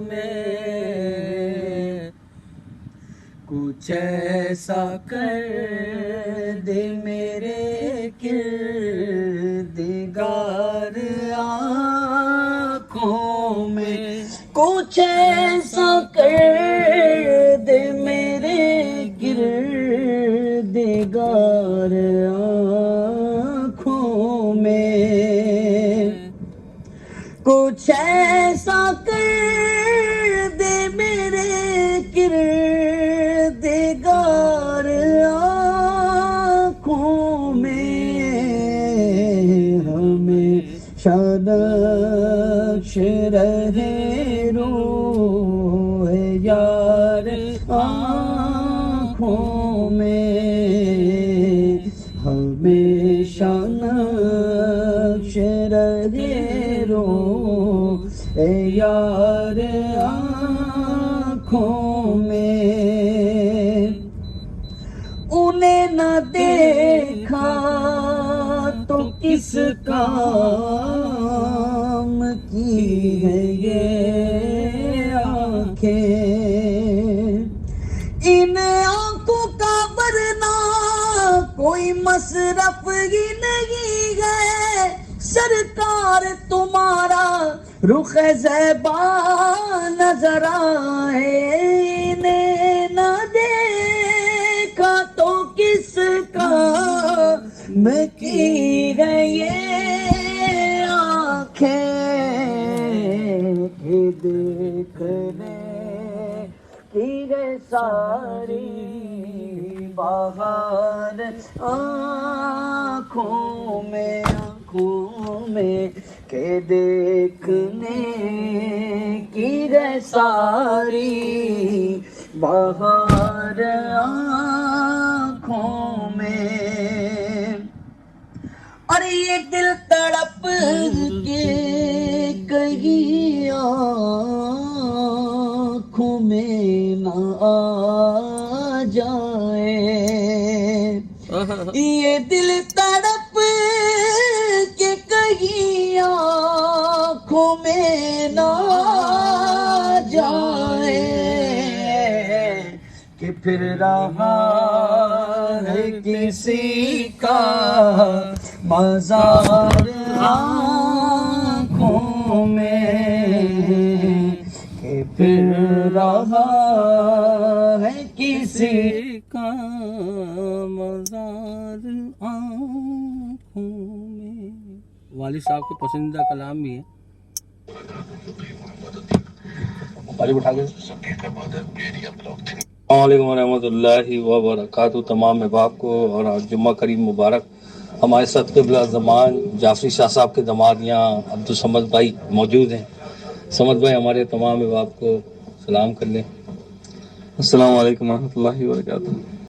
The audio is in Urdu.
میں کچھ ایسا کر دے میرے کردگار آنکھوں میں، کچھ ایسا کر دے میرے کردگار آنکھوں میں، کچھ ایسا کر دے میرے کردگار آنکھوں میں، ہمیشہ نقش رہے روح یار آنکھوں میں، ہمیشہ نقش رہے روح یار آنکھوں میں، انہیں نہ دیکھا تو کس کام کی ہے یہ آنکھیں، ان آنکھوں کا ورنہ کوئی مصرف ہی نہیں ہے، سرکار تمہارا رخ زیبا نظر آئے، انہیں نہ دیکھا تو کس کام کی ہے یہ آنکھیں، کہ دیکھنے کی ہے ساری بہار آنکھوں میں، کہ دیکھنے کی ہے ساری بہار آنکھوں میں، اور یہ دل تڑپ کے کہیں آنکھوں میں نہ آ جائے، یہ دل تڑپ کے کہیں آنکھوں میں نہ آ جائے، کہ پھر رہا ہے کسی کا مزار آنکھوں میں، کہ پھر رہا ہے کسی کا مزار آنکھوں میں۔ والد صاحب کے پسندیدہ کلام بھی ہے۔ السلام علیکم ورحمۃ اللہ وبرکاتہ۔ تمام احباب کو اور جمعہ کریم مبارک۔ ہمارے ساتھ قبلہ زمان جعفری شاہ صاحب کے داماد یہاں عبدالصمد بھائی موجود ہیں۔ صمد بھائی ہمارے تمام احباب کو سلام کر لیں۔ السلام علیکم ورحمۃ اللہ وبرکاتہ۔